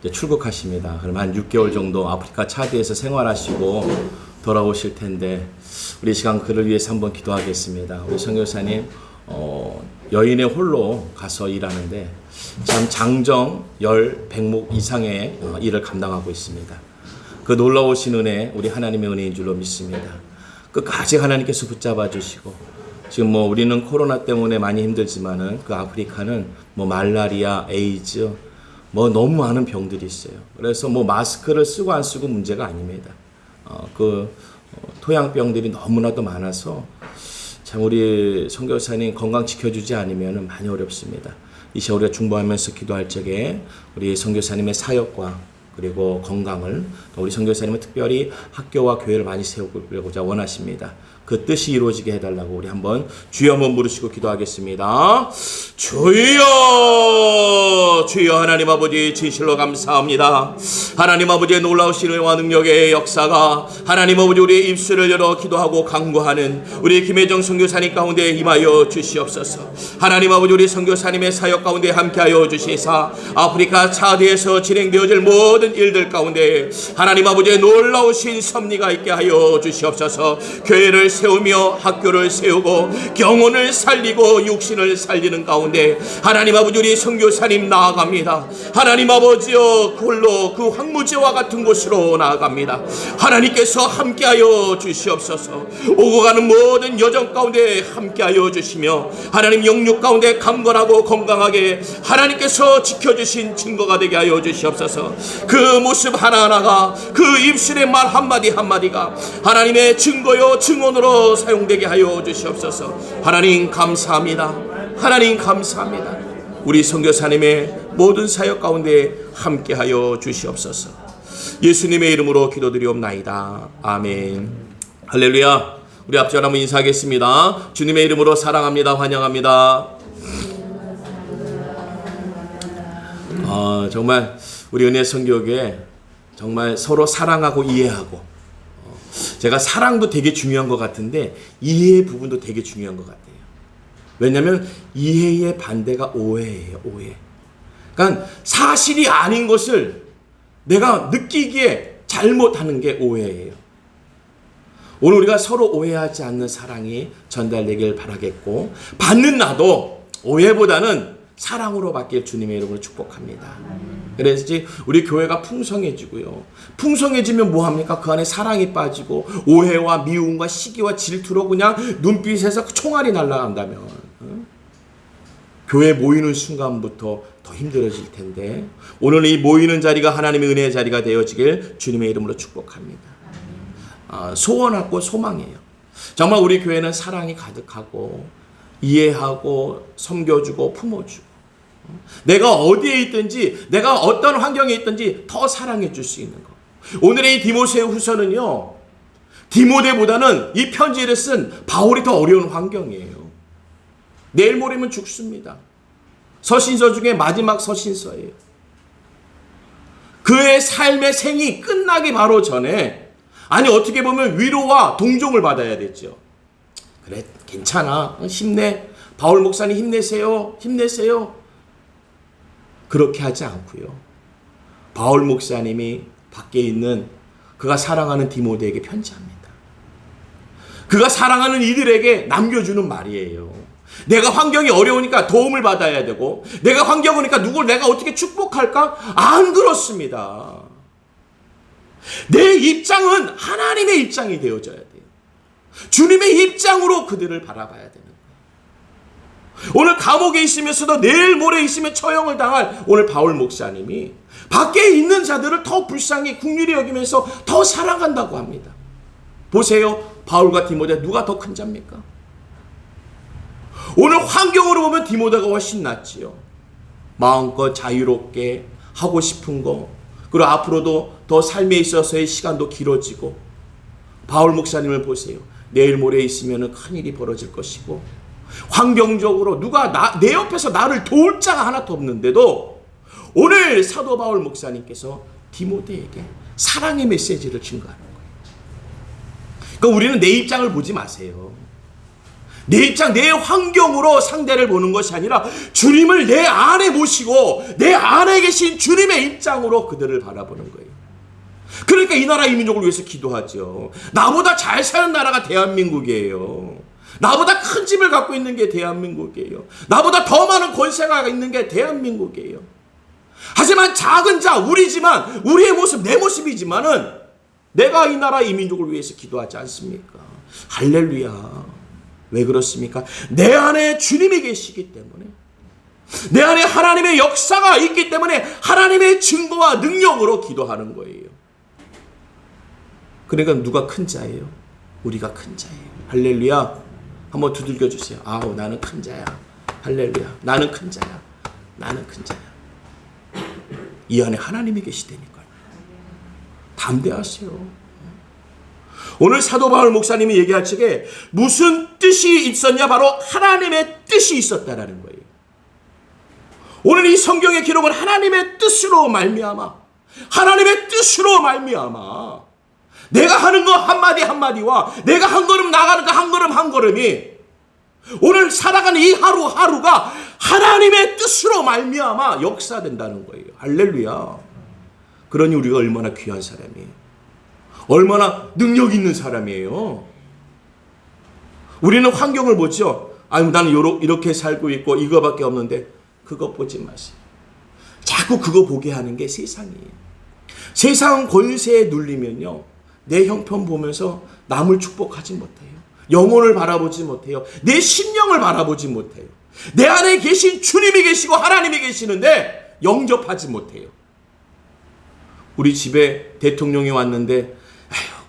이제 출국하십니다. 그럼 한 6개월 정도 아프리카 차드에서 생활하시고 돌아오실 텐데 우리 시간 그를 위해서 한번 기도하겠습니다. 우리 선교사님 여인의 홀로 가서 일하는데 참 장정 10백목 이상의 일을 감당하고 있습니다. 그 놀라우신 은혜 우리 하나님의 은혜인 줄로 믿습니다. 끝까지 하나님께서 붙잡아 주시고 지금 우리는 코로나 때문에 많이 힘들지만은 그 아프리카는 말라리아, 에이즈 너무 많은 병들이 있어요. 그래서 마스크를 쓰고 안 쓰고 문제가 아닙니다. 토양병들이 너무나도 많아서 참 우리 선교사님 건강 지켜주지 않으면 많이 어렵습니다. 이 시간 우리가 중보하면서 기도할 적에 우리 선교사님의 사역과 그리고 건강을 또 우리 선교사님은 특별히 학교와 교회를 많이 세우고자 원하십니다. 그 뜻이 이루어지게 해달라고 우리 한번 주여 한번 부르시고 기도하겠습니다. 주여 주여 하나님 아버지 진실로 감사합니다. 하나님 아버지의 놀라우신 은혜와 능력의 역사가 하나님 아버지 우리의 입술을 열어 기도하고 간구하는 우리 김혜정 선교사님 가운데 임하여 주시옵소서. 하나님 아버지 우리 선교사님의 사역 가운데 함께하여 주시사 아프리카 차드에서 진행되어질 모든 일들 가운데 하나님 아버지의 놀라우신 섭리가 있게 하여 주시옵소서. 교회를 세우며 학교를 세우고 경혼을 살리고 육신을 살리는 가운데 하나님 아버지 우리 선교사님 나아갑니다. 하나님 아버지여 홀로 그 황무지와 같은 곳으로 나아갑니다. 하나님께서 함께하여 주시옵소서. 오고 가는 모든 여정 가운데 함께하여 주시며 하나님 영육 가운데 강건하고 건강하게 하나님께서 지켜주신 증거가 되게 하여 주시옵소서. 그 모습 하나하나가 그 입술의 말 한마디 한마디가 하나님의 증거요 증언으로 사용되게 하여 주시옵소서. 하나님 감사합니다. 하나님 감사합니다. 우리 선교사님의 모든 사역 가운데 함께하여 주시옵소서. 예수님의 이름으로 기도드리옵나이다. 아멘. 할렐루야. 우리 앞전 한번 인사하겠습니다. 주님의 이름으로 사랑합니다. 환영합니다. 정말 우리 은혜 선교교회 정말 서로 사랑하고 이해하고 제가 사랑도 되게 중요한 것 같은데 이해의 부분도 되게 중요한 것 같아요. 왜냐하면 이해의 반대가 오해예요. 오해. 그러니까 사실이 아닌 것을 내가 느끼기에 잘못하는 게 오해예요. 오늘 우리가 서로 오해하지 않는 사랑이 전달되길 바라겠고 받는 나도 오해보다는 사랑으로 바뀔 주님의 이름으로 축복합니다. 그래서 우리 교회가 풍성해지고요. 풍성해지면 뭐합니까? 그 안에 사랑이 빠지고 오해와 미움과 시기와 질투로 그냥 눈빛에서 총알이 날아간다면 교회 모이는 순간부터 더 힘들어질 텐데 오늘 이 모이는 자리가 하나님의 은혜의 자리가 되어지길 주님의 이름으로 축복합니다. 소원하고 소망이에요. 정말 우리 교회는 사랑이 가득하고 이해하고 섬겨주고 품어주고 내가 어디에 있든지 내가 어떤 환경에 있든지 더 사랑해 줄 수 있는 것. 오늘의 이 디모데 후서는요, 디모데보다는 이 편지를 쓴 바울이 더 어려운 환경이에요. 내일 모레면 죽습니다. 서신서 중에 마지막 서신서예요. 그의 삶의 생이 끝나기 바로 전에 어떻게 보면 위로와 동정을 받아야 됐죠. 그래 괜찮아 힘내 바울 목사님 힘내세요 힘내세요. 그렇게 하지 않고요. 바울 목사님이 밖에 있는 그가 사랑하는 디모데에게 편지합니다. 그가 사랑하는 이들에게 남겨주는 말이에요. 내가 환경이 어려우니까 도움을 받아야 되고 내가 환경이 오니까 누굴 내가 어떻게 축복할까? 안 그렇습니다. 내 입장은 하나님의 입장이 되어져야 돼요. 주님의 입장으로 그들을 바라봐야 되는 거예요. 오늘 감옥에 있으면서도 내일 모레 있으면 처형을 당할 오늘 바울 목사님이 밖에 있는 자들을 더 불쌍히 긍휼히 여기면서 더 사랑한다고 합니다. 보세요. 바울과 디모데 누가 더 큰 자입니까? 오늘 환경으로 보면 디모데가 훨씬 낫지요. 마음껏 자유롭게 하고 싶은 거 그리고 앞으로도 더 삶에 있어서의 시간도 길어지고 바울 목사님을 보세요. 내일 모레 있으면 큰일이 벌어질 것이고 환경적으로 누가 내 옆에서 나를 도울 자가 하나도 없는데도 오늘 사도 바울 목사님께서 디모데에게 사랑의 메시지를 증거하는 거예요. 그러니까 우리는 내 입장을 보지 마세요. 내 입장, 내 환경으로 상대를 보는 것이 아니라 주님을 내 안에 모시고 내 안에 계신 주님의 입장으로 그들을 바라보는 거예요. 그러니까 이 나라 이 민족을 위해서 기도하죠. 나보다 잘 사는 나라가 대한민국이에요. 나보다 큰 집을 갖고 있는 게 대한민국이에요. 나보다 더 많은 권세가 있는 게 대한민국이에요. 하지만 작은 자, 우리지만, 우리의 모습, 내 모습이지만은 내가 이 나라 이 민족을 위해서 기도하지 않습니까? 할렐루야. 왜 그렇습니까? 내 안에 주님이 계시기 때문에, 내 안에 하나님의 역사가 있기 때문에 하나님의 증거와 능력으로 기도하는 거예요. 그러니까 누가 큰 자예요? 우리가 큰 자예요. 할렐루야. 한번 두들겨 주세요. 아우, 나는 큰 자야. 할렐루야. 나는 큰 자야. 나는 큰 자야. 이 안에 하나님이 계시다니까요. 담대하세요. 오늘 사도 바울 목사님이 얘기할 적에 무슨 뜻이 있었냐? 바로 하나님의 뜻이 있었다라는 거예요. 오늘 이 성경의 기록은 하나님의 뜻으로 말미암아, 하나님의 뜻으로 말미암아 내가 하는 거 한마디 한마디와 내가 한 걸음 나가는 거 한 걸음 한 걸음이 오늘 살아가는 이 하루하루가 하나님의 뜻으로 말미암아 역사된다는 거예요. 할렐루야. 그러니 우리가 얼마나 귀한 사람이에요. 얼마나 능력 있는 사람이에요. 우리는 환경을 보죠. 아유, 나는 이렇게 살고 있고 이거밖에 없는데 그거 보지 마세요. 자꾸 그거 보게 하는 게 세상이에요. 세상 권세에 눌리면요, 내 형편 보면서 남을 축복하지 못해요. 영혼을 바라보지 못해요. 내 심령을 바라보지 못해요. 내 안에 계신 주님이 계시고 하나님이 계시는데 영접하지 못해요. 우리 집에 대통령이 왔는데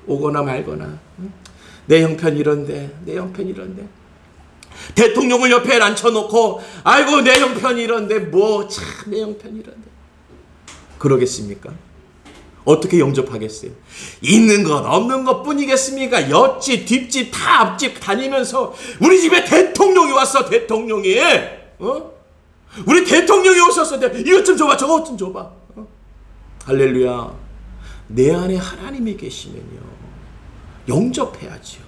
오거나 말거나, 내 형편 이런데, 내 형편 이런데, 대통령을 옆에 앉혀놓고 아이고 내 형편 이런데, 뭐 참 내 형편 이런데, 그러겠습니까? 어떻게 영접하겠어요? 있는 것 없는 것 뿐이겠습니까? 옆집 뒷집 다 앞집 다니면서 우리 집에 대통령이 왔어. 대통령이 우리 대통령이 오셨어. 이것 좀 줘봐, 저것 좀 줘봐. 할렐루야. 내 안에 하나님이 계시면요, 영접해야죠.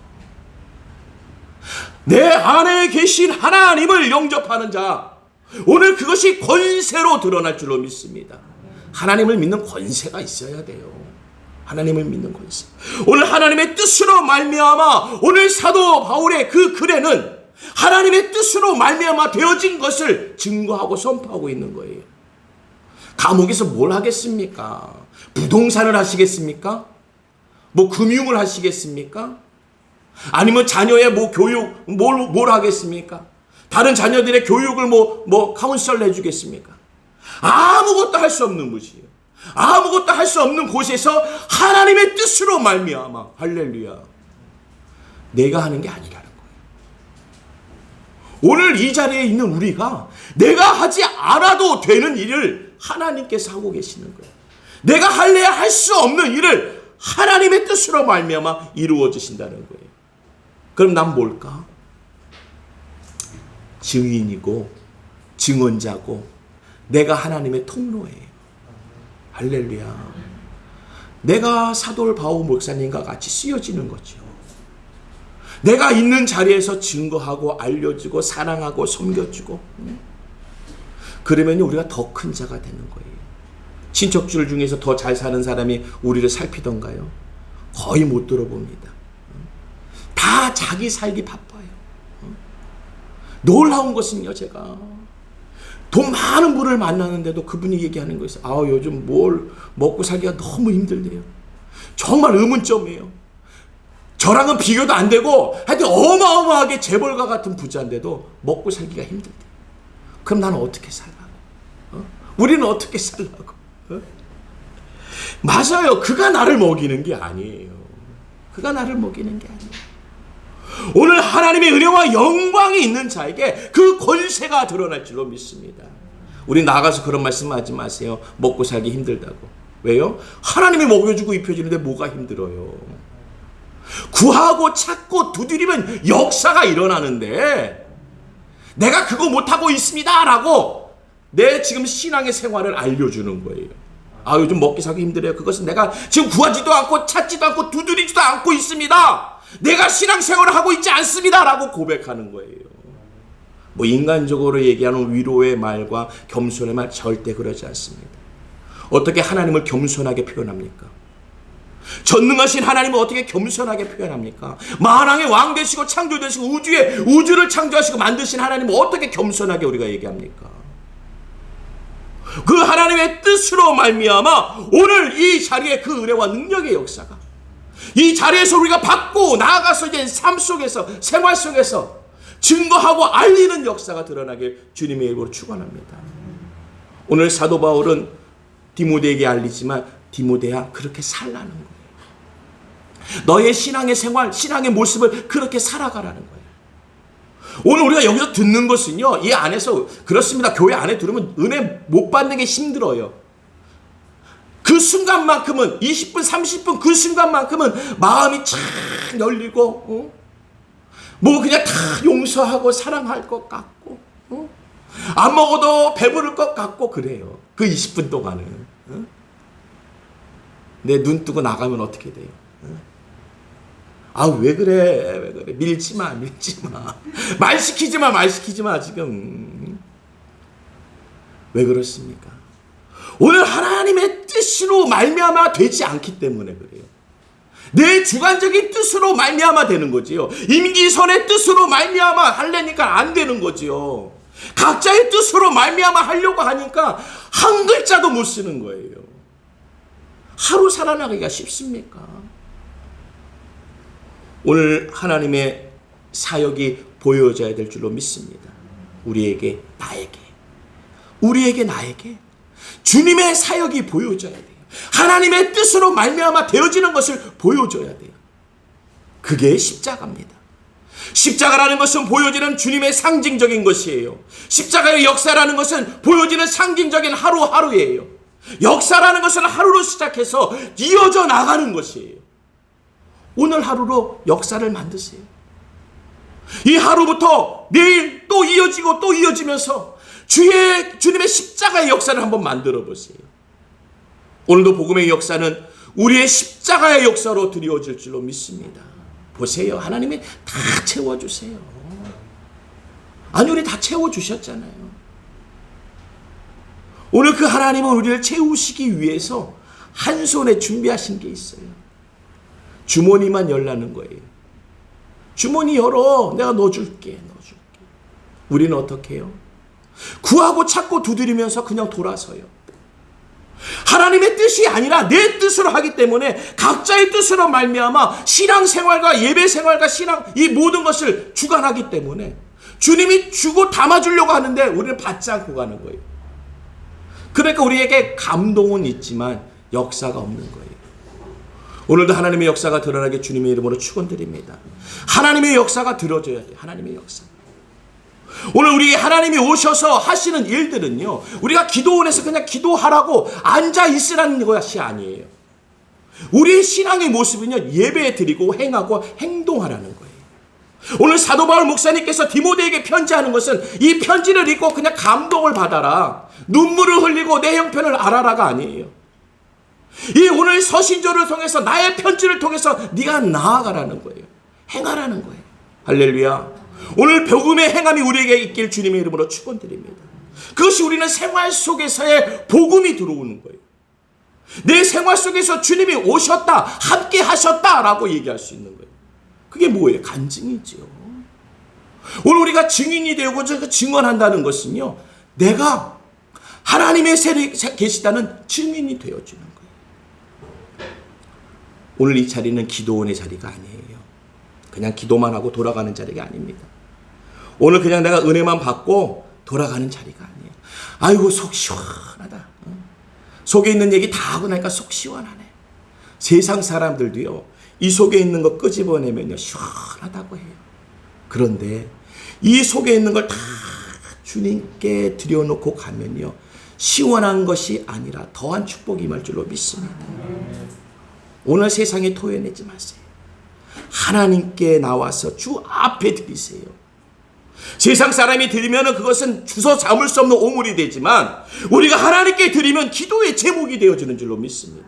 내 안에 계신 하나님을 영접하는 자, 오늘 그것이 권세로 드러날 줄로 믿습니다. 하나님을 믿는 권세가 있어야 돼요. 하나님을 믿는 권세. 오늘 하나님의 뜻으로 말미암아, 오늘 사도 바울의 그 글에는 하나님의 뜻으로 말미암아 되어진 것을 증거하고 선포하고 있는 거예요. 감옥에서 뭘 하겠습니까? 부동산을 하시겠습니까? 뭐 금융을 하시겠습니까? 아니면 자녀의 뭐 교육 뭘 하겠습니까? 다른 자녀들의 교육을 뭐 카운셀을 해주겠습니까? 아무것도 할 수 없는 곳이에요. 아무것도 할 수 없는 곳에서 하나님의 뜻으로 말미암아, 할렐루야, 내가 하는 게 아니라는 거예요. 오늘 이 자리에 있는 우리가 내가 하지 않아도 되는 일을 하나님께서 하고 계시는 거예요. 내가 할래야 할 수 없는 일을 하나님의 뜻으로 말미암아 이루어 주신다는 거예요. 그럼 난 뭘까? 증인이고 증언자고 내가 하나님의 통로예요. 할렐루야. 내가 사도 바울 목사님과 같이 쓰여지는 거죠. 내가 있는 자리에서 증거하고 알려주고 사랑하고 섬겨주고, 그러면 우리가 더 큰 자가 되는 거예요. 친척들 중에서 더 잘 사는 사람이 우리를 살피던가요? 거의 못 들어봅니다. 다 자기 살기 바빠요. 놀라운 것은요, 제가 돈 많은 분을 만나는데도 그분이 얘기하는 거 있어요. 아, 요즘 뭘 먹고 살기가 너무 힘들대요. 정말 의문점이에요. 저랑은 비교도 안 되고 하여튼 어마어마하게 재벌가 같은 부자인데도 먹고 살기가 힘들대요. 그럼 나는 어떻게 살라고? 우리는 어떻게 살라고? 맞아요. 그가 나를 먹이는 게 아니에요. 그가 나를 먹이는 게 아니에요. 오늘 하나님의 은혜와 영광이 있는 자에게 그 권세가 드러날 줄로 믿습니다. 우리 나가서 그런 말씀하지 마세요. 먹고 살기 힘들다고. 왜요? 하나님이 먹여주고 입혀주는데 뭐가 힘들어요? 구하고 찾고 두드리면 역사가 일어나는데 내가 그거 못하고 있습니다 라고 내 지금 신앙의 생활을 알려주는 거예요. 아, 요즘 먹기 사기 힘들어요. 그것은 내가 지금 구하지도 않고 찾지도 않고 두드리지도 않고 있습니다. 내가 신앙생활을 하고 있지 않습니다. 라고 고백하는 거예요. 뭐 인간적으로 얘기하는 위로의 말과 겸손의 말 절대 그러지 않습니다. 어떻게 하나님을 겸손하게 표현합니까? 전능하신 하나님을 어떻게 겸손하게 표현합니까? 만왕의 왕 되시고 창조 되시고 우주를 창조하시고 만드신 하나님을 어떻게 겸손하게 우리가 얘기합니까? 그 하나님의 뜻으로 말미암아 오늘 이 자리에 그 은혜와 능력의 역사가 이 자리에서 우리가 받고 나아가서 이제 삶 속에서 생활 속에서 증거하고 알리는 역사가 드러나길 주님의 이름으로 축원합니다. 오늘 사도 바울은 디모데에게 알리지만 디모데야 그렇게 살라는 거예요. 너의 신앙의 생활, 신앙의 모습을 그렇게 살아가라는 거예요. 오늘 우리가 여기서 듣는 것은요, 이 안에서 그렇습니다. 교회 안에 들으면 은혜 못 받는 게 힘들어요. 그 순간만큼은 20분, 30분 그 순간만큼은 마음이 착 열리고 뭐 그냥 다 용서하고 사랑할 것 같고 안 먹어도 배부를 것 같고 그래요. 그 20분 동안은 내 눈 뜨고 나가면 어떻게 돼요? 아, 왜 그래? 밀지 마. 말 시키지 마, 지금. 왜 그렇습니까? 오늘 하나님의 뜻으로 말미암아 되지 않기 때문에 그래요. 내 주관적인 뜻으로 말미암아 되는 거지요. 임기선의 뜻으로 말미암아 하려니까 안 되는 거지요. 각자의 뜻으로 말미암아 하려고 하니까 한 글자도 못 쓰는 거예요. 하루 살아나기가 쉽습니까? 오늘 하나님의 사역이 보여져야 될 줄로 믿습니다. 우리에게, 나에게 주님의 사역이 보여져야 돼요. 하나님의 뜻으로 말미암아 되어지는 것을 보여줘야 돼요. 그게 십자가입니다. 십자가라는 것은 보여지는 주님의 상징적인 것이에요. 십자가의 역사라는 것은 보여지는 상징적인 하루하루예요. 역사라는 것은 하루로 시작해서 이어져 나가는 것이에요. 오늘 하루로 역사를 만드세요. 이 하루부터 내일 또 이어지고 또 이어지면서 주님의 십자가의 역사를 한번 만들어 보세요. 오늘도 복음의 역사는 우리의 십자가의 역사로 드리워질 줄로 믿습니다. 보세요. 하나님이 다 채워주세요. 아니, 우리 다 채워주셨잖아요. 오늘 그 하나님은 우리를 채우시기 위해서 한 손에 준비하신 게 있어요. 주머니만 열라는 거예요. 주머니 열어. 내가 넣어줄게. 우리는 어떻게 해요? 구하고 찾고 두드리면서 그냥 돌아서요. 하나님의 뜻이 아니라 내 뜻으로 하기 때문에 각자의 뜻으로 말미암아 신앙생활과 예배생활과 신앙 이 모든 것을 주관하기 때문에 주님이 주고 담아주려고 하는데 우리는 받지 않고 가는 거예요. 그러니까 우리에게 감동은 있지만 역사가 없는 거예요. 오늘도 하나님의 역사가 드러나게 주님의 이름으로 축원드립니다. 하나님의 역사가 들어져야 돼요. 하나님의 역사. 오늘 우리 하나님이 오셔서 하시는 일들은요, 우리가 기도원에서 그냥 기도하라고 앉아 있으라는 것이 아니에요. 우리의 신앙의 모습은요, 예배 드리고 행하고 행동하라는 거예요. 오늘 사도 바울 목사님께서 디모데에게 편지하는 것은 이 편지를 읽고 그냥 감동을 받아라, 눈물을 흘리고 내 형편을 알아라가 아니에요. 이 오늘 서신조를 통해서 나의 편지를 통해서 네가 나아가라는 거예요. 행하라는 거예요. 할렐루야. 오늘 복음의 행함이 우리에게 있길 주님의 이름으로 축원드립니다. 그것이 우리는 생활 속에서의 복음이 들어오는 거예요. 내 생활 속에서 주님이 오셨다, 함께 하셨다라고 얘기할 수 있는 거예요. 그게 뭐예요? 간증이죠. 오늘 우리가 증인이 되고 증언한다는 것은요, 내가 하나님의 세력에 계시다는 증인이 되어주는 거예요. 오늘 이 자리는 기도원의 자리가 아니에요. 그냥 기도만 하고 돌아가는 자리가 아닙니다. 오늘 그냥 내가 은혜만 받고 돌아가는 자리가 아니에요. 아이고 속 시원하다. 속에 있는 얘기 다 하고 나니까 속 시원하네. 세상 사람들도요, 이 속에 있는 거 끄집어내면요 시원하다고 해요. 그런데 이 속에 있는 걸 다 주님께 들여놓고 가면요 시원한 것이 아니라 더한 축복이 임할 줄로 믿습니다. 오늘 세상에 토해내지 마세요. 하나님께 나와서 주 앞에 드리세요. 세상 사람이 드리면 그것은 주워 담을 수 없는 오물이 되지만 우리가 하나님께 드리면 기도의 제목이 되어지는 줄로 믿습니다.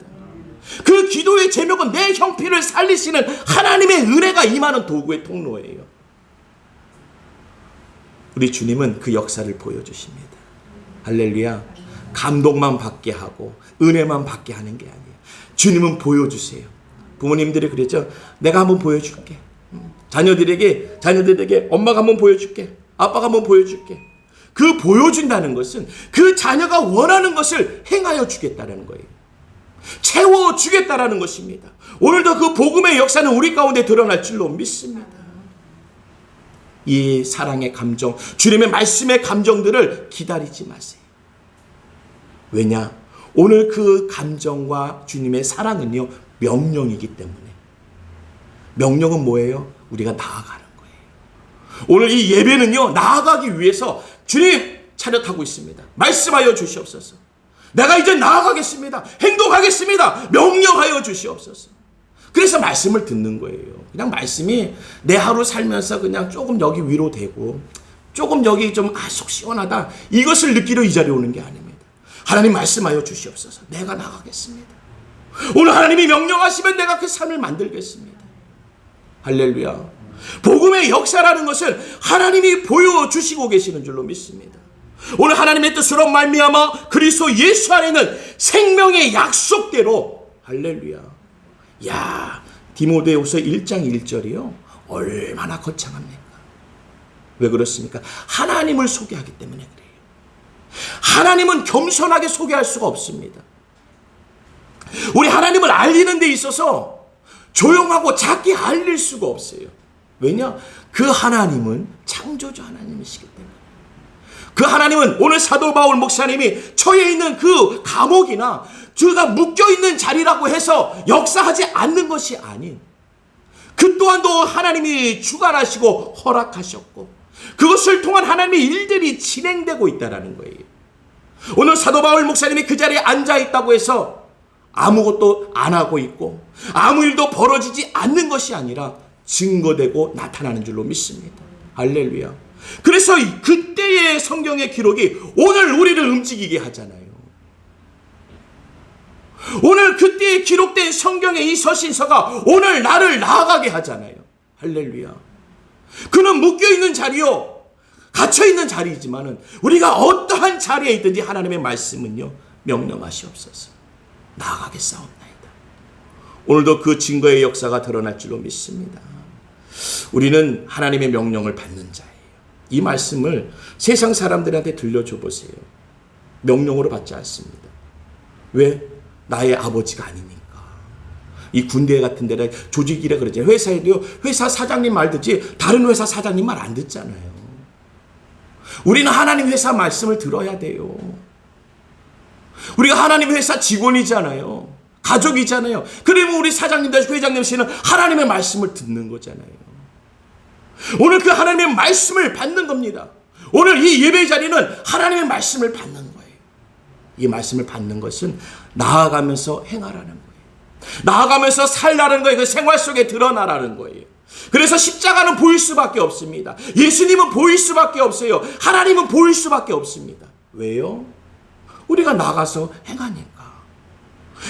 그 기도의 제목은 내 형편을 살리시는 하나님의 은혜가 임하는 도구의 통로예요. 우리 주님은 그 역사를 보여주십니다. 할렐루야. 감동만 받게 하고 은혜만 받게 하는 게 아니에요. 주님은 보여주세요. 부모님들이 그랬죠. 내가 한번 보여줄게. 자녀들에게 엄마가 한번 보여줄게. 아빠가 한번 보여줄게. 그 보여준다는 것은 그 자녀가 원하는 것을 행하여 주겠다는 거예요. 채워주겠다라는 것입니다. 오늘도 그 복음의 역사는 우리 가운데 드러날 줄로 믿습니다. 이 사랑의 감정, 주님의 말씀의 감정들을 기다리지 마세요. 왜냐? 오늘 그 감정과 주님의 사랑은요, 명령이기 때문에. 명령은 뭐예요? 우리가 나아가는 거예요. 오늘 이 예배는요, 나아가기 위해서 주님 차렷하고 있습니다. 말씀하여 주시옵소서. 내가 이제 나아가겠습니다. 행동하겠습니다. 명령하여 주시옵소서. 그래서 말씀을 듣는 거예요. 그냥 말씀이 내 하루 살면서 그냥 조금 여기 위로되고 조금 여기 좀 속 시원하다. 이것을 느끼러 이 자리에 오는 게 아닙니다. 하나님 말씀하여 주시옵소서. 내가 나가겠습니다. 오늘 하나님이 명령하시면 내가 그 삶을 만들겠습니다. 할렐루야. 복음의 역사라는 것은 하나님이 보여주시고 계시는 줄로 믿습니다. 오늘 하나님의 뜻으로 말미암아 그리스도 예수 안에는 생명의 약속대로 할렐루야. 야, 디모데후서 1장 1절이요. 얼마나 거창합니까? 왜 그렇습니까? 하나님을 소개하기 때문에 그래요. 하나님은 겸손하게 소개할 수가 없습니다. 우리 하나님을 알리는 데 있어서 조용하고 작게 알릴 수가 없어요. 왜냐? 그 하나님은 창조주 하나님이시기 때문에. 그 하나님은 오늘 사도 바울 목사님이 처해 있는 그 감옥이나 그가 묶여있는 자리라고 해서 역사하지 않는 것이 아닌 그 또한도 하나님이 주관하시고 허락하셨고 그것을 통한 하나님의 일들이 진행되고 있다는 거예요. 오늘 사도 바울 목사님이 그 자리에 앉아있다고 해서 아무것도 안 하고 있고 아무 일도 벌어지지 않는 것이 아니라 증거되고 나타나는 줄로 믿습니다. 할렐루야. 그래서 그때의 성경의 기록이 오늘 우리를 움직이게 하잖아요. 오늘 그때에 기록된 성경의 이 서신서가 오늘 나를 나아가게 하잖아요. 할렐루야. 그는 묶여있는 자리요, 갇혀있는 자리이지만은 우리가 어떠한 자리에 있든지 하나님의 말씀은요, 명령하시옵소서. 나아가겠사옵나이다. 오늘도 그 증거의 역사가 드러날 줄로 믿습니다. 우리는 하나님의 명령을 받는 자예요. 이 말씀을 세상 사람들한테 들려줘 보세요. 명령으로 받지 않습니다. 왜? 나의 아버지가 아니니까. 이 군대 같은 데는 조직이라 그러잖아요. 회사에도요, 회사 사장님 말 듣지 다른 회사 사장님 말 안 듣잖아요. 우리는 하나님 회사 말씀을 들어야 돼요. 우리가 하나님 회사 직원이잖아요. 가족이잖아요. 그러면 우리 사장님들, 회장님 씨는 하나님의 말씀을 듣는 거잖아요. 오늘 그 하나님의 말씀을 받는 겁니다. 오늘 이 예배 자리는 하나님의 말씀을 받는 거예요. 이 말씀을 받는 것은 나아가면서 행하라는 거예요. 나아가면서 살라는 거예요. 그 생활 속에 드러나라는 거예요. 그래서 십자가는 보일 수밖에 없습니다. 예수님은 보일 수밖에 없어요. 하나님은 보일 수밖에 없습니다. 왜요? 우리가 나가서 행하니까.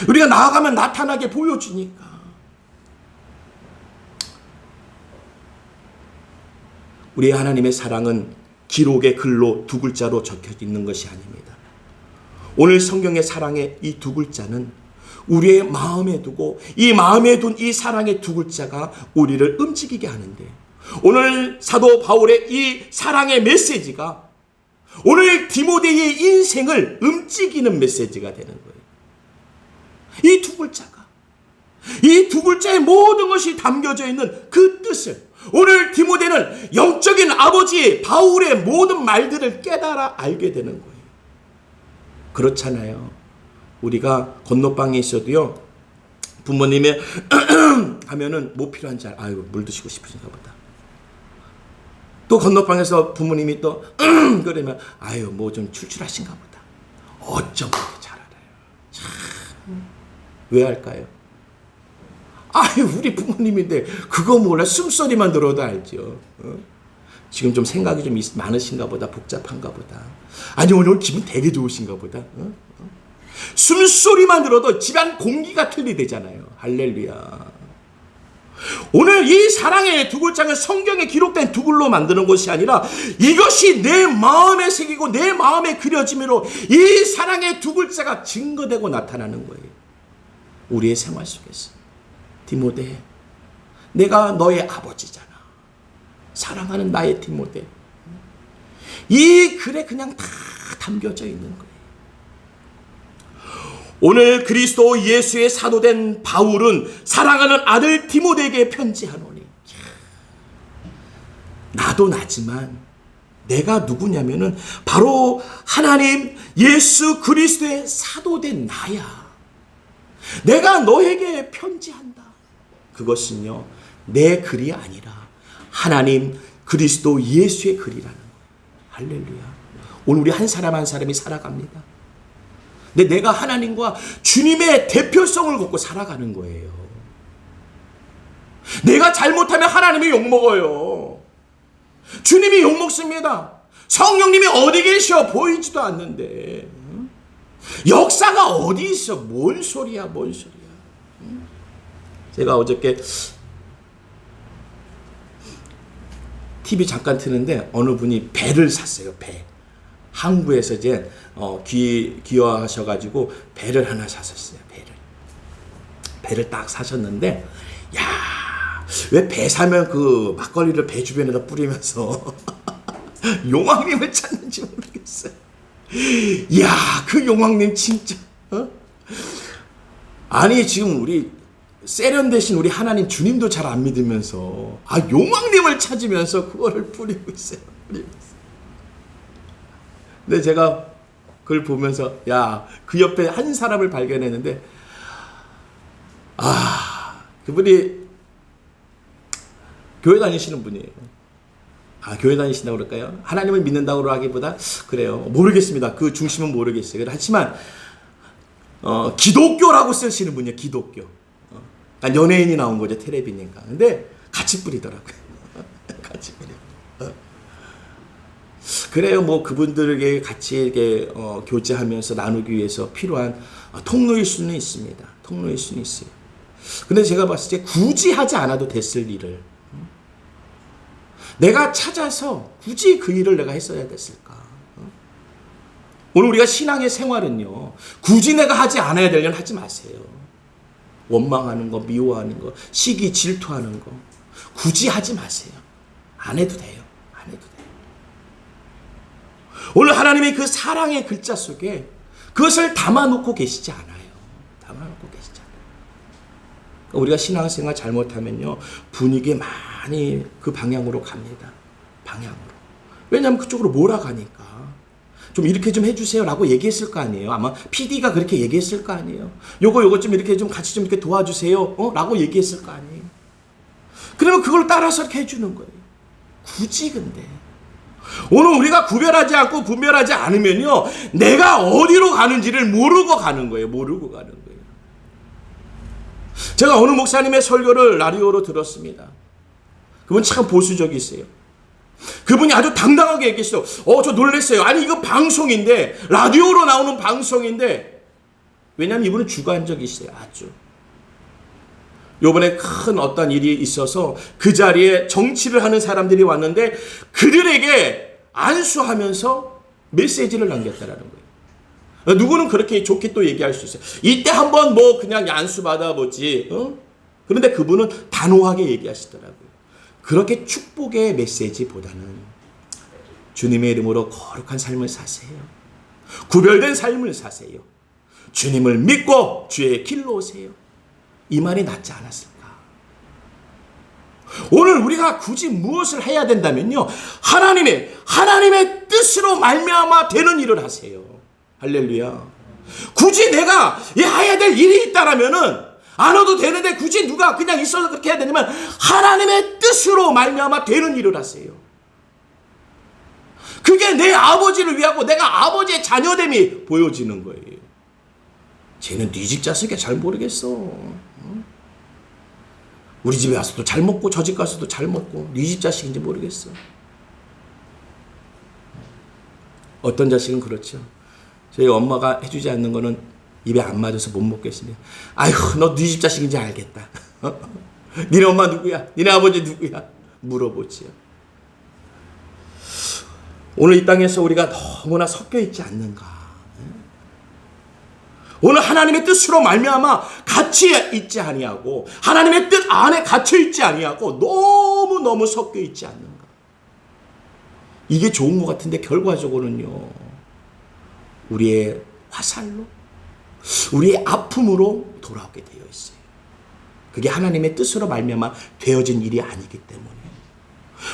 우리가 나아가면 나타나게 보여주니까. 우리 하나님의 사랑은 기록의 글로 두 글자로 적혀 있는 것이 아닙니다. 오늘 성경의 사랑의 이 두 글자는 우리의 마음에 두고 이 마음에 둔 이 사랑의 두 글자가 우리를 움직이게 하는데 오늘 사도 바울의 이 사랑의 메시지가 오늘 디모데의 인생을 움직이는 메시지가 되는 거예요. 이 두 글자가, 이 두 글자의 모든 것이 담겨져 있는 그 뜻을 오늘 디모데는 영적인 아버지 바울의 모든 말들을 깨달아 알게 되는 거예요. 그렇잖아요. 우리가 건너방에 있어도요, 부모님이 하면은 뭐 필요한지 아유 물 드시고 싶으신가 보다. 또 건너방에서 부모님이 또 그러면 아유 뭐 좀 출출하신가 보다. 어쩜 그렇게 잘 알아요. 참 왜 할까요? 아유 우리 부모님인데 그거 몰라. 숨소리만 들어도 알죠. 지금 좀 생각이 좀 많으신가 보다. 복잡한가 보다. 아니 오늘 기분 되게 좋으신가 보다. 숨소리만 들어도 집안 공기가 틀리대잖아요. 할렐루야. 오늘 이 사랑의 두 글자는 성경에 기록된 두 글로 만드는 것이 아니라 이것이 내 마음에 새기고 내 마음에 그려짐으로 이 사랑의 두 글자가 증거되고 나타나는 거예요. 우리의 생활 속에서. 디모데, 내가 너의 아버지잖아. 사랑하는 나의 디모데. 이 글에 그냥 다 담겨져 있는 거예요. 오늘 그리스도 예수의 사도된 바울은 사랑하는 아들 디모데에게 편지하노니, 나도 나지만 내가 누구냐면은 바로 하나님 예수 그리스도의 사도된 나야. 내가 너에게 편지한다. 그것은요, 내 글이 아니라 하나님 그리스도 예수의 글이라는 거예요. 할렐루야. 오늘 우리 한 사람 한 사람이 살아갑니다. 근데 내가 하나님과 주님의 대표성을 갖고 살아가는 거예요. 내가 잘못하면 하나님이 욕먹어요. 주님이 욕먹습니다. 성령님이 어디 계셔? 보이지도 않는데. 역사가 어디 있어? 뭔 소리야, 뭔 소리야. 제가 어저께 TV 잠깐 트는데 어느 분이 배를 샀어요. 배. 항구에서 이제 귀화하셔가지고 배를 하나 사셨어요. 배를 딱 사셨는데, 야, 왜 배 사면 그 막걸리를 배 주변에다 뿌리면서 용왕님을 찾는지 모르겠어요. 이야, 그 용왕님 진짜, 아니 지금 우리 세련되신 우리 하나님 주님도 잘 안 믿으면서 용왕님을 찾으면서 그거를 뿌리고 있어요. 근데 제가 그걸 보면서 그 옆에 한 사람을 발견했는데, 그분이 교회 다니시는 분이에요. 교회 다니신다고 그럴까요? 하나님을 믿는다고 하기보다 그래요. 모르겠습니다. 그 중심은 모르겠어요. 하지만 기독교라고 쓰시는 분이에요. 기독교. 연예인이 나온 거죠. 텔레비니까. 근데 같이 뿌리더라고요. 같이 뿌려. 그래요. 뭐 그분들에게 같이 이렇게 교제하면서 나누기 위해서 필요한 통로일 수는 있습니다. 통로일 수는 있어요. 근데 제가 봤을 때 굳이 하지 않아도 됐을 일을 내가 찾아서 굳이 그 일을 내가 했어야 됐을까? 오늘 우리가 신앙의 생활은요, 굳이 내가 하지 않아야 될 일 하지 마세요. 원망하는 거, 미워하는 거, 시기, 질투하는 거 굳이 하지 마세요. 안 해도 돼요. 안 해도 돼요. 오늘 하나님의 그 사랑의 글자 속에 그것을 담아놓고 계시지 않아요. 담아놓고 계시지 않아요. 우리가 신앙생활 잘못하면요, 분위기에 많이 그 방향으로 갑니다. 방향으로. 왜냐하면 그쪽으로 몰아가니까. 좀 이렇게 좀 해주세요 라고 얘기했을 거 아니에요. 아마 PD가 그렇게 얘기했을 거 아니에요. 요거 좀 이렇게 좀 같이 좀 이렇게 도와주세요 라고 얘기했을 거 아니에요. 그러면 그걸 따라서 이렇게 해주는 거예요. 굳이. 근데 오늘 우리가 구별하지 않고 분별하지 않으면요, 내가 어디로 가는지를 모르고 가는 거예요. 모르고 가는 거예요. 제가 어느 목사님의 설교를 라디오로 들었습니다. 그분 참 보수적이세요. 그분이 아주 당당하게 얘기했어요. 저 놀랐어요. 아니 이거 방송인데, 라디오로 나오는 방송인데, 왜냐하면 이분은 주관적이세요. 아주. 요번에 큰 어떤 일이 있어서 그 자리에 정치를 하는 사람들이 왔는데 그들에게 안수하면서 메시지를 남겼다라는 거예요. 누구는 그렇게 좋게 또 얘기할 수 있어요. 이때 한번 뭐 그냥 안수 받아보지. 그런데 그분은 단호하게 얘기하시더라고요. 그렇게 축복의 메시지보다는 주님의 이름으로 거룩한 삶을 사세요. 구별된 삶을 사세요. 주님을 믿고 주의 길로 오세요. 이 말이 낫지 않았을까? 오늘 우리가 굳이 무엇을 해야 된다면요, 하나님의 뜻으로 말미암아 되는 일을 하세요. 할렐루야. 굳이 내가 해야 될 일이 있다라면은 안 해도 되는데 굳이 누가 그냥 있어서 그렇게 해야 되냐면 하나님의 뜻으로 말미암아 되는 일을 하세요. 그게 내 아버지를 위하고 내가 아버지의 자녀됨이 보여지는 거예요. 쟤는 네 집 자식이 잘 모르겠어. 우리 집에 와서도 잘 먹고 저 집 가서도 잘 먹고 네 집 자식인지 모르겠어. 어떤 자식은 그렇죠. 저희 엄마가 해주지 않는 거는 입에 안 맞아서 못 먹겠습니다. 아이고, 너 네 집 자식인지 알겠다. 니네 엄마 누구야? 니네 아버지 누구야? 물어보지요. 오늘 이 땅에서 우리가 너무나 섞여 있지 않는가? 오늘 하나님의 뜻으로 말미암아 같이 있지 아니하고 하나님의 뜻 안에 갇혀 있지 아니하고 너무 섞여 있지 않는가? 이게 좋은 것 같은데 결과적으로는요, 우리의 화살로, 우리의 아픔으로 돌아오게 되어 있어요. 그게 하나님의 뜻으로 말미암아 되어진 일이 아니기 때문에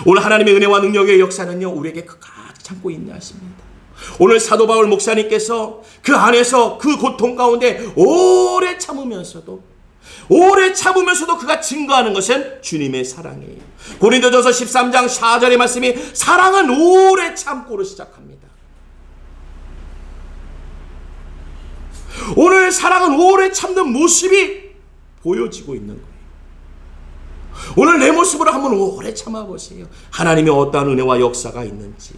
오늘 하나님의 은혜와 능력의 역사는요, 우리에게 가득 참고 있나 싶습니다. 오늘 사도 바울 목사님께서 그 안에서 그 고통 가운데 오래 참으면서도 그가 증거하는 것은 주님의 사랑이에요. 고린도전서 13장 4절의 말씀이 사랑은 오래 참고로 시작합니다. 오늘 사랑은 오래 참는 모습이 보여지고 있는 거예요. 오늘 내 모습으로 한번 오래 참아보세요. 하나님의 어떠한 은혜와 역사가 있는지.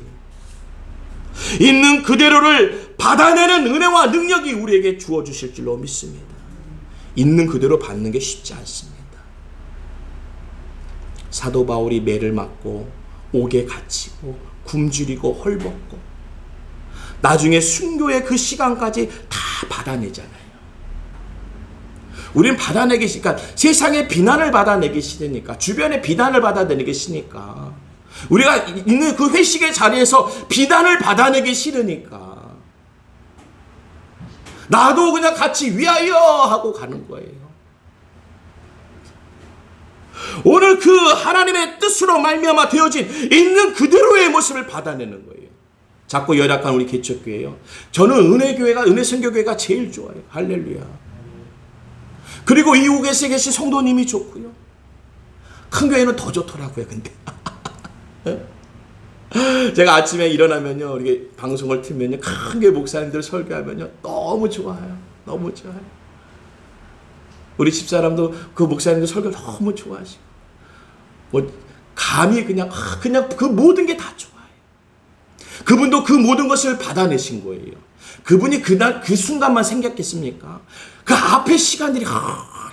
있는 그대로를 받아내는 은혜와 능력이 우리에게 주어주실 줄로 믿습니다. 있는 그대로 받는 게 쉽지 않습니다. 사도 바울이 매를 맞고 옥에 갇히고 굶주리고 헐벗고 나중에 순교의 그 시간까지 다 받아내잖아요. 우리는 받아내기 싫으니까, 세상의 비난을 받아내기 싫으니까, 주변의 비난을 받아내기 싫으니까, 우리가 있는 그 회식의 자리에서 비난을 받아내기 싫으니까 나도 그냥 같이 위하여 하고 가는 거예요. 오늘 그 하나님의 뜻으로 말미암아 되어진 있는 그대로의 모습을 받아내는 거예요. 작고 열악한 우리 개척교회요, 저는 은혜선교교회가 제일 좋아요. 할렐루야. 그리고 이곳에 계신 성도님이 좋고요, 큰 교회는 더 좋더라고요. 근데 제가 아침에 일어나면요, 우리 방송을 틀면요, 큰 교회 목사님들 설교하면요, 너무 좋아요. 너무 좋아요. 우리 집사람도 그 목사님들 설교 너무 좋아하시고, 감히 그냥 그 모든 게 다 좋아요. 그분도 그 모든 것을 받아내신 거예요. 그분이 그날 그 순간만 생겼겠습니까? 그 앞의 시간들이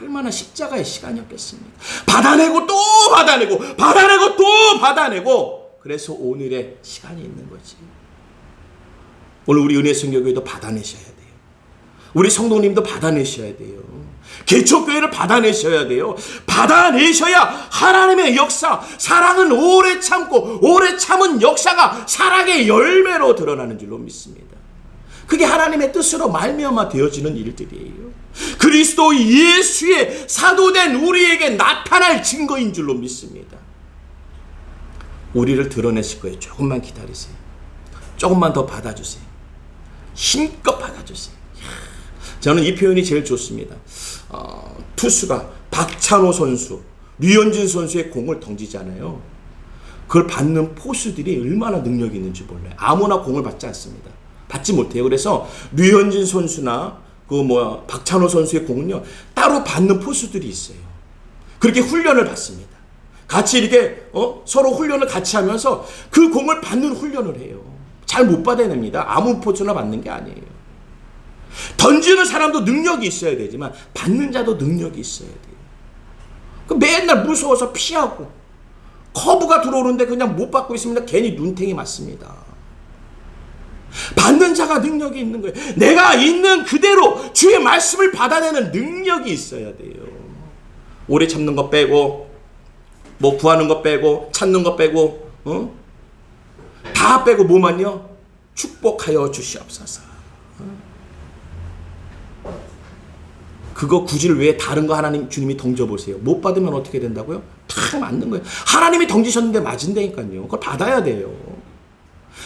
얼마나 십자가의 시간이었겠습니까? 받아내고 또 받아내고 받아내고 또 받아내고, 그래서 오늘의 시간이 있는 거지. 오늘 우리 은혜선교교회도 받아내셔야 돼요. 우리 성도님도 받아내셔야 돼요. 개척교회를 받아내셔야 돼요. 받아내셔야 하나님의 역사, 사랑은 오래 참고 오래 참은 역사가 사랑의 열매로 드러나는 줄로 믿습니다. 그게 하나님의 뜻으로 말미암아 되어지는 일들이에요. 그리스도 예수의 사도된 우리에게 나타날 증거인 줄로 믿습니다. 우리를 드러내실 거예요. 조금만 기다리세요. 조금만 더 받아주세요. 힘껏 받아주세요. 저는 이 표현이 제일 좋습니다. 투수가 박찬호 선수, 류현진 선수의 공을 던지잖아요. 그걸 받는 포수들이 얼마나 능력이 있는지 몰라요. 아무나 공을 받지 않습니다. 받지 못해요. 그래서 류현진 선수나 박찬호 선수의 공은요, 따로 받는 포수들이 있어요. 그렇게 훈련을 받습니다. 같이 이렇게 서로 훈련을 같이 하면서 그 공을 받는 훈련을 해요. 잘 못 받아냅니다. 아무 포수나 받는 게 아니에요. 던지는 사람도 능력이 있어야 되지만 받는 자도 능력이 있어야 돼요. 그 맨날 무서워서 피하고, 커브가 들어오는데 그냥 못 받고 있습니다. 괜히 눈탱이 맞습니다. 받는 자가 능력이 있는 거예요. 내가 있는 그대로 주의 말씀을 받아내는 능력이 있어야 돼요. 오래 참는 거 빼고, 구하는 거 빼고, 찾는 거 빼고, 다 빼고 뭐만요? 축복하여 주시옵소서. 그거 구질 외에 다른 거 하나님 주님이 던져보세요. 못 받으면 어떻게 된다고요? 다 맞는 거예요. 하나님이 던지셨는데 맞은다니까요. 그걸 받아야 돼요.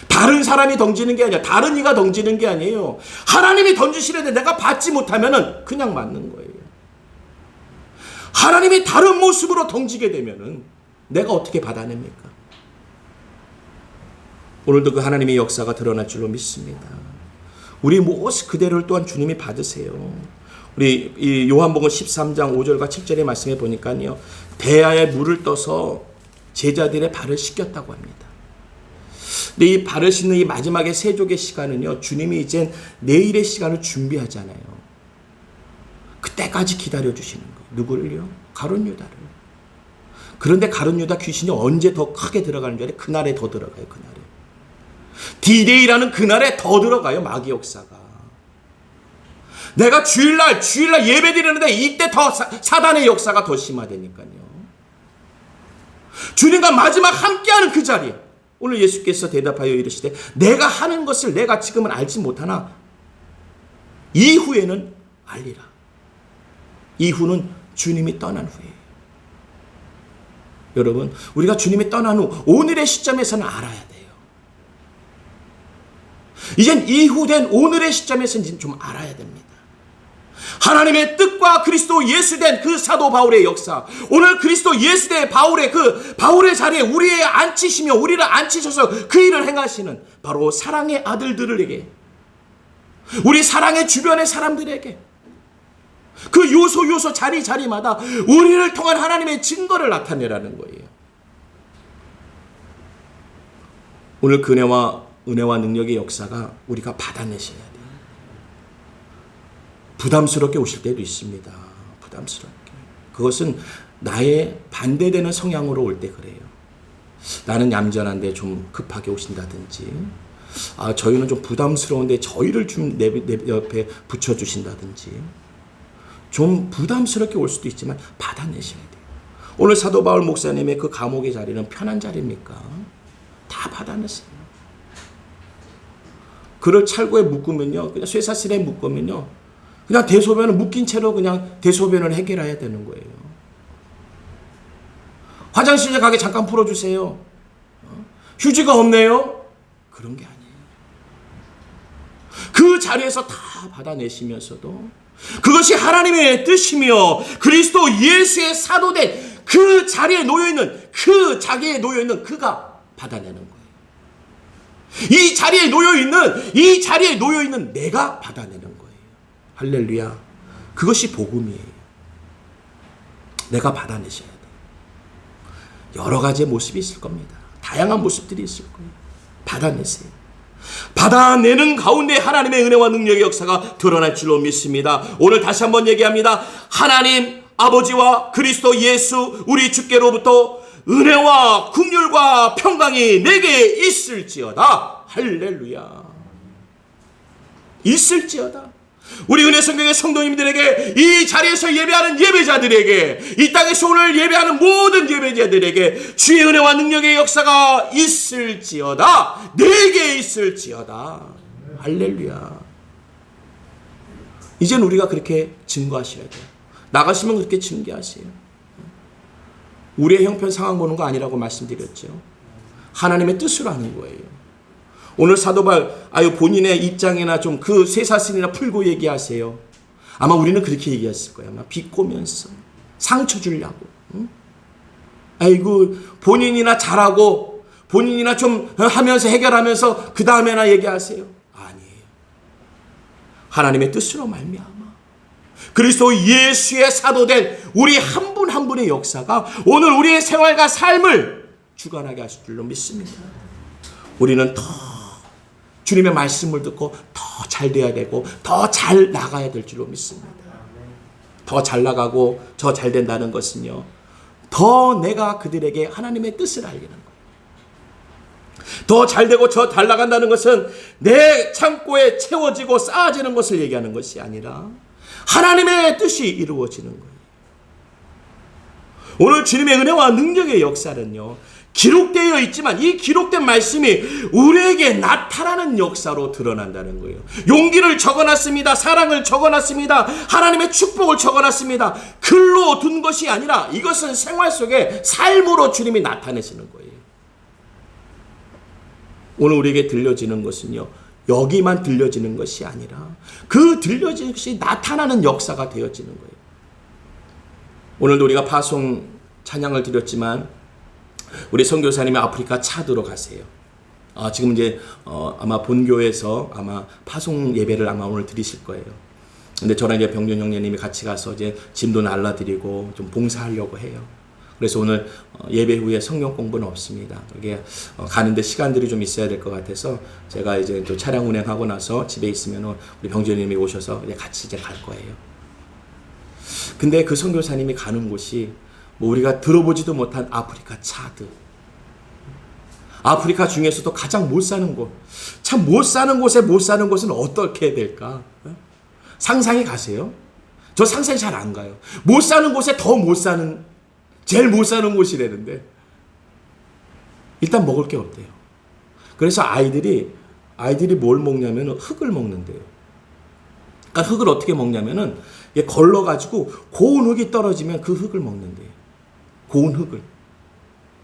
다른 사람이 던지는 게 아니라, 다른 이가 던지는 게 아니에요. 하나님이 던지시는데 내가 받지 못하면은 그냥 맞는 거예요. 하나님이 다른 모습으로 던지게 되면은 내가 어떻게 받아냅니까? 오늘도 그 하나님의 역사가 드러날 줄로 믿습니다. 우리 모습 그대로를 또한 주님이 받으세요. 우리 이 요한복음 13장 5절과 7절의 말씀에 보니까요, 대야에 물을 떠서 제자들의 발을 씻겼다고 합니다. 근데 이 발을 씻는 이 마지막의 세족의 시간은요, 주님이 이제 내일의 시간을 준비하잖아요. 그때까지 기다려 주시는 거예요. 누구를요? 가룟 유다를. 그런데 가룟 유다 귀신이 언제 더 크게 들어가는 줄 알아요? 그날에 더 들어가요. 그날에. 디데이라는 그날에 더 들어가요. 마귀 역사가. 내가 주일날 예배 드리는데 이때 더 사단의 역사가 더 심화되니까요. 주님과 마지막 함께하는 그 자리. 오늘 예수께서 대답하여 이르시되 내가 하는 것을 내가 지금은 알지 못하나 이후에는 알리라. 이후는 주님이 떠난 후에. 여러분, 우리가 주님이 떠난 후 오늘의 시점에서는 알아야 돼요. 이젠 이후된 오늘의 시점에서는 좀 알아야 됩니다. 하나님의 뜻과 그리스도 예수된 그 사도 바울의 역사, 오늘 그리스도 예수된 바울의 그 바울의 자리에 우리의 앉히시며 우리를 앉히셔서 그 일을 행하시는 바로 사랑의 아들들에게, 우리 사랑의 주변의 사람들에게 그 요소 자리마다 우리를 통한 하나님의 증거를 나타내라는 거예요. 오늘 그 은혜와 능력의 역사가 우리가 받아내셔야 돼요. 부담스럽게 오실 때도 있습니다. 부담스럽게. 그것은 나의 반대되는 성향으로 올 때 그래요. 나는 얌전한데 좀 급하게 오신다든지, 저희는 좀 부담스러운데 저희를 좀 내 옆에 붙여주신다든지, 좀 부담스럽게 올 수도 있지만 받아내셔야 돼요. 오늘 사도 바울 목사님의 그 감옥의 자리는 편한 자리입니까? 다 받아내세요. 그를 찰구에 묶으면요, 그냥 쇠사슬에 묶으면요, 그냥 대소변을 묶인 채로 그냥 대소변을 해결해야 되는 거예요. 화장실에 가게 잠깐 풀어주세요. 휴지가 없네요. 그런 게 아니에요. 그 자리에서 다 받아내시면서도 그것이 하나님의 뜻이며 그리스도 예수의 사도된 그 자리에 놓여있는, 그 자기에 놓여있는 그가 받아내는 거예요. 이 자리에 놓여있는 내가 받아내는 거예요. 할렐루야. 그것이 복음이에요. 내가 받아내셔야 돼요. 여러 가지의 모습이 있을 겁니다. 다양한 모습들이 있을 거예요. 받아내세요. 받아내는 가운데 하나님의 은혜와 능력의 역사가 드러날 줄로 믿습니다. 오늘 다시 한번 얘기합니다. 하나님 아버지와 그리스도 예수 우리 주께로부터 은혜와 긍휼과 평강이 내게 있을지어다. 할렐루야. 있을지어다. 우리 은혜성경의 성도님들에게, 이 자리에서 예배하는 예배자들에게, 이 땅에서 오늘 예배하는 모든 예배자들에게 주의 은혜와 능력의 역사가 있을지어다. 내게 있을지어다. 할렐루야. 이젠 우리가 그렇게 증거하셔야 돼요. 나가시면 그렇게 증거하세요. 우리의 형편 상황 보는 거 아니라고 말씀드렸죠. 하나님의 뜻으로 하는 거예요. 오늘 사도 바울 본인의 입장이나 좀 그 쇠사슬이나 풀고 얘기하세요. 아마 우리는 그렇게 얘기했을 거예요. 아마 비꼬면서 상처 주려고. 응? 본인이나 잘하고 본인이나 좀 하면서 해결하면서 그 다음에나 얘기하세요. 아니에요. 하나님의 뜻으로 말미암아 그리스도 예수의 사도된 우리 한 분 한 분의 역사가 오늘 우리의 생활과 삶을 주관하게 하실 줄로 믿습니다. 우리는 더 주님의 말씀을 듣고 더 잘 돼야 되고 더 잘 나가야 될 줄로 믿습니다. 더 잘 나가고 더 잘 된다는 것은요, 더 내가 그들에게 하나님의 뜻을 알리는 거예요. 더 잘 되고 더 잘 나간다는 것은 내 창고에 채워지고 쌓아지는 것을 얘기하는 것이 아니라 하나님의 뜻이 이루어지는 거예요. 오늘 주님의 은혜와 능력의 역사는요, 기록되어 있지만 이 기록된 말씀이 우리에게 나타나는 역사로 드러난다는 거예요. 용기를 적어놨습니다. 사랑을 적어놨습니다. 하나님의 축복을 적어놨습니다. 글로 둔 것이 아니라 이것은 생활 속에 삶으로 주님이 나타내시는 거예요. 오늘 우리에게 들려지는 것은요, 여기만 들려지는 것이 아니라 그 들려지는 것이 나타나는 역사가 되어지는 거예요. 오늘도 우리가 파송 찬양을 드렸지만 우리 선교사님이 아프리카 차드로 가세요. 지금 이제 아마 본교에서 아마 파송 예배를 아마 오늘 드리실 거예요. 근데 저랑 이제 병준 형제님이 같이 가서 이제 짐도 날라드리고 좀 봉사하려고 해요. 그래서 오늘 예배 후에 성경 공부는 없습니다. 이게 가는데 시간들이 좀 있어야 될 것 같아서 제가 이제 또 차량 운행하고 나서 집에 있으면 우리 병재님이 오셔서 같이 이제 갈 거예요. 근데 그 선교사님이 가는 곳이 뭐 우리가 들어보지도 못한 아프리카 차드. 아프리카 중에서도 가장 못 사는 곳. 참 못 사는 곳에 못 사는 곳은 어떻게 될까? 상상이 가세요? 저 상상이 잘 안 가요. 못 사는 곳에 더 못 사는, 제일 못 사는 곳이라는데 일단 먹을 게 없대요. 그래서 아이들이 뭘 먹냐면 흙을 먹는데요. 그러니까 흙을 어떻게 먹냐면은 걸러가지고 고운 흙이 떨어지면 그 흙을 먹는데요. 고운 흙을.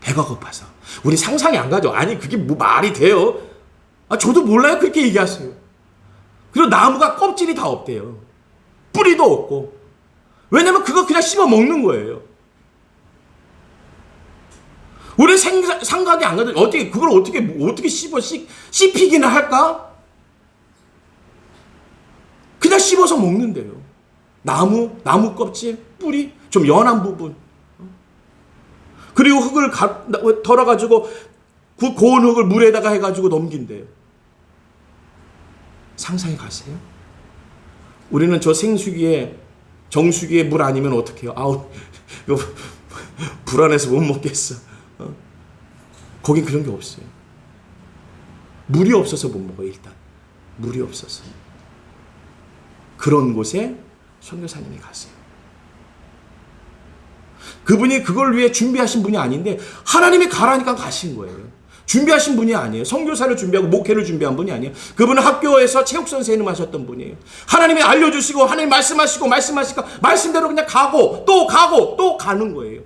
배가 고파서. 우리 상상이 안 가죠. 아니 그게 뭐 말이 돼요? 저도 몰라요. 그렇게 얘기하세요. 그리고 나무가 껍질이 다 없대요. 뿌리도 없고. 왜냐면 그거 그냥 씹어 먹는 거예요. 우리 생각이 안 가도 그걸 어떻게 씹히기나 할까? 그냥 씹어서 먹는데요. 나무 껍질, 뿌리, 좀 연한 부분. 그리고 흙을 덜어가지고 그 고운 흙을 물에다가 해가지고 넘긴대요. 상상이 가세요? 우리는 저 생수기에, 정수기에 물 아니면 어떡해요? 아우, 이거 불안해서 못 먹겠어. 거긴 그런 게 없어요. 물이 없어서 못 먹어요, 일단. 물이 없어서. 그런 곳에 선교사님이 가세요. 그분이 그걸 위해 준비하신 분이 아닌데 하나님이 가라니까 가신 거예요. 준비하신 분이 아니에요. 선교사를 준비하고 목회를 준비한 분이 아니에요. 그분은 학교에서 체육 선생님 하셨던 분이에요. 하나님이 알려주시고 하나님 말씀하시고 말씀대로 그냥 가고 또 가는 거예요.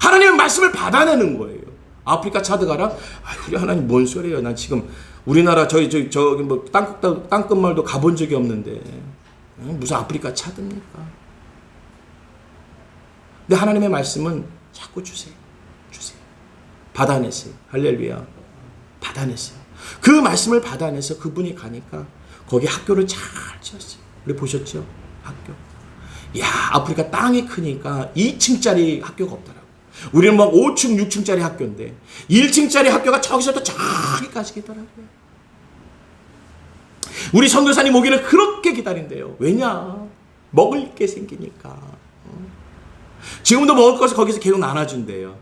하나님의 말씀을 받아내는 거예요. 아프리카 차드 가라? 우리 하나님 뭔 소리예요? 난 지금 우리나라 저기 뭐 땅끝마을도 가본 적이 없는데 무슨 아프리카 차드입니까? 근데 하나님의 말씀은 자꾸 주세요. 받아내세요. 할렐루야. 받아내세요. 그 말씀을 받아내서 그분이 가니까 거기 학교를 잘 지었어요. 우리 보셨죠? 학교. 이야, 아프리카 땅이 크니까 2층짜리 학교가 없더라고요. 우리는 막 5층, 6층짜리 학교인데 1층짜리 학교가 저기서부터 저기까지 있더라고요. 우리 선교사님 오기를 그렇게 기다린대요. 왜냐? 먹을 게 생기니까. 지금도 먹을 것을 거기서 계속 나눠준대요.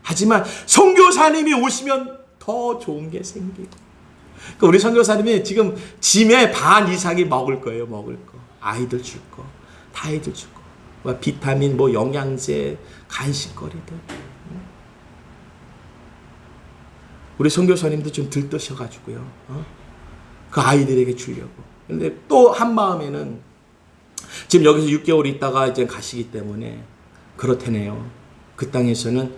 하지만 선교사님이 오시면 더 좋은 게 생기고. 그러니까 우리 선교사님이 지금 짐의 반 이상이 먹을 거예요. 먹을 거. 아이들 줄 거. 다 아이들 줄 거. 뭐 비타민, 뭐 영양제, 간식거리들. 우리 선교사님도 좀 들떠셔가지고요. 그 아이들에게 주려고. 근데 또 한 마음에는 지금 여기서 6개월 있다가 이제 가시기 때문에 그렇다네요. 그 땅에서는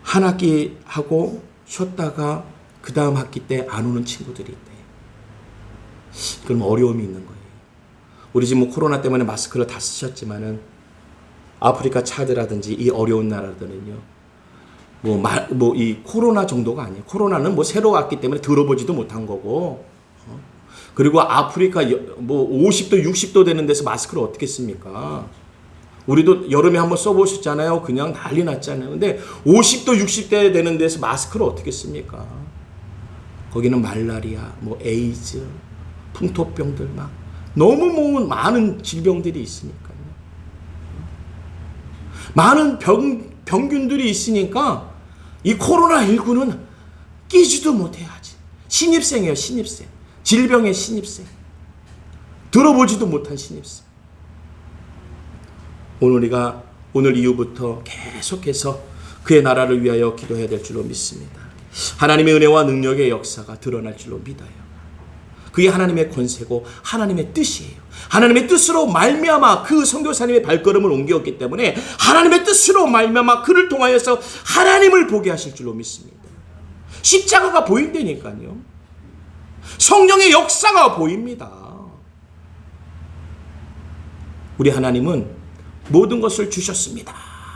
한 학기 하고 쉬었다가 그 다음 학기 때 안 오는 친구들이 있대요. 그럼 어려움이 있는 거예요. 우리 지금 뭐 코로나 때문에 마스크를 다 쓰셨지만은 아프리카 차드라든지 이 어려운 나라들은요. 뭐 이 코로나 정도가 아니에요. 코로나는 뭐 새로 왔기 때문에 들어보지도 못한 거고. 그리고 아프리카 뭐 50도 60도 되는 데서 마스크를 어떻게 씁니까? 우리도 여름에 한번 써보셨잖아요. 그냥 난리 났잖아요. 근데 50도 60도 되는 데서 마스크를 어떻게 씁니까? 거기는 말라리아, 뭐 에이즈, 풍토병들 막 너무 많은 질병들이 있으니까요. 많은 병균들이 있으니까 이 코로나19는 끼지도 못해야지. 신입생이에요. 신입생. 질병의 신입생. 들어보지도 못한 신입생. 오늘 이후부터 계속해서 그의 나라를 위하여 기도해야 될 줄로 믿습니다. 하나님의 은혜와 능력의 역사가 드러날 줄로 믿어요. 그게 하나님의 권세고 하나님의 뜻이에요. 하나님의 뜻으로 말미암아 그 선교사님의 발걸음을 옮겼기 때문에 하나님의 뜻으로 말미암아 그를 통하여서 하나님을 보게 하실 줄로 믿습니다. 십자가가 보인다니까요. 성령의 역사가 보입니다. 우리 하나님은 모든 것을 주셨습니다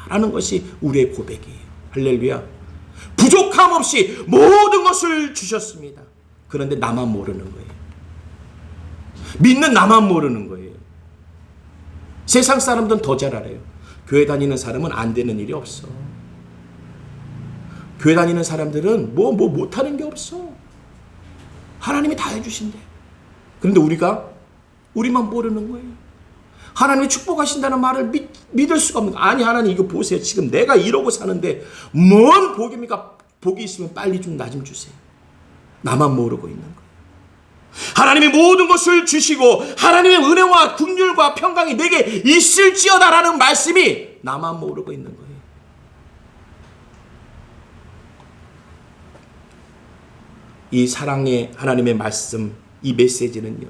라는 것이 우리의 고백이에요. 할렐루야. 부족함 없이 모든 것을 주셨습니다. 그런데 나만 모르는 거예요. 믿는 나만 모르는 거예요. 세상 사람들은 더 잘 알아요. 교회 다니는 사람은 안 되는 일이 없어. 교회 다니는 사람들은 뭐 못하는 게 없어. 하나님이 다 해주신대. 그런데 우리만 모르는 거예요. 하나님이 축복하신다는 말을 믿을 수가 없는 거예요. 아니 하나님 이거 보세요. 지금 내가 이러고 사는데 뭔 복입니까? 복이 있으면 빨리 좀 나 좀 주세요. 나만 모르고 있는 거예요. 하나님이 모든 것을 주시고 하나님의 은혜와 긍휼과 평강이 내게 있을지어다라는 말씀이 나만 모르고 있는 거예요. 이 사랑의 하나님의 말씀, 이 메시지는요,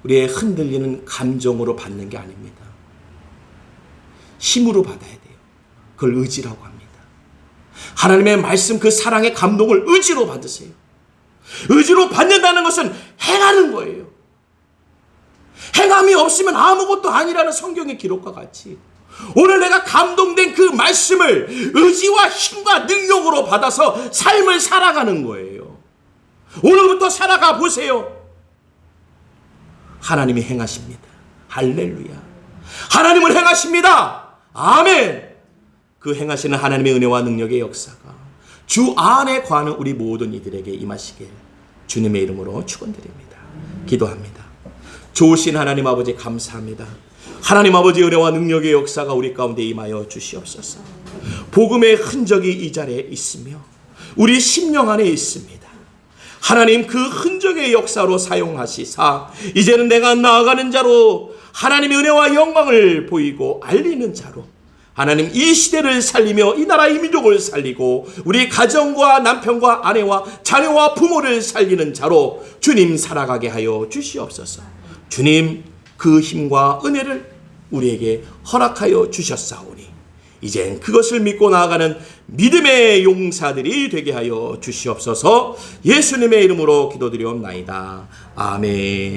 우리의 흔들리는 감정으로 받는 게 아닙니다. 힘으로 받아야 돼요. 그걸 의지라고 합니다. 하나님의 말씀, 그 사랑의 감동을 의지로 받으세요. 의지로 받는다는 것은 행하는 거예요. 행함이 없으면 아무것도 아니라는 성경의 기록과 같이 오늘 내가 감동된 그 말씀을 의지와 힘과 능력으로 받아서 삶을 살아가는 거예요. 오늘부터 살아가 보세요. 하나님이 행하십니다. 할렐루야. 하나님을 행하십니다. 아멘. 그 행하시는 하나님의 은혜와 능력의 역사가 주 안에 거하는 우리 모든 이들에게 임하시길 주님의 이름으로 축원드립니다. 기도합니다. 좋으신 하나님 아버지 감사합니다. 하나님 아버지 은혜와 능력의 역사가 우리 가운데 임하여 주시옵소서. 복음의 흔적이 이 자리에 있으며 우리 심령 안에 있습니다. 하나님 그 흔적의 역사로 사용하시사 이제는 내가 나아가는 자로 하나님의 은혜와 영광을 보이고 알리는 자로 하나님 이 시대를 살리며 이 나라 이 민족을 살리고 우리 가정과 남편과 아내와 자녀와 부모를 살리는 자로 주님 살아가게 하여 주시옵소서. 주님 그 힘과 은혜를 우리에게 허락하여 주셨사오니 이젠 그것을 믿고 나아가는 믿음의 용사들이 되게 하여 주시옵소서. 예수님의 이름으로 기도드리옵나이다. 아멘.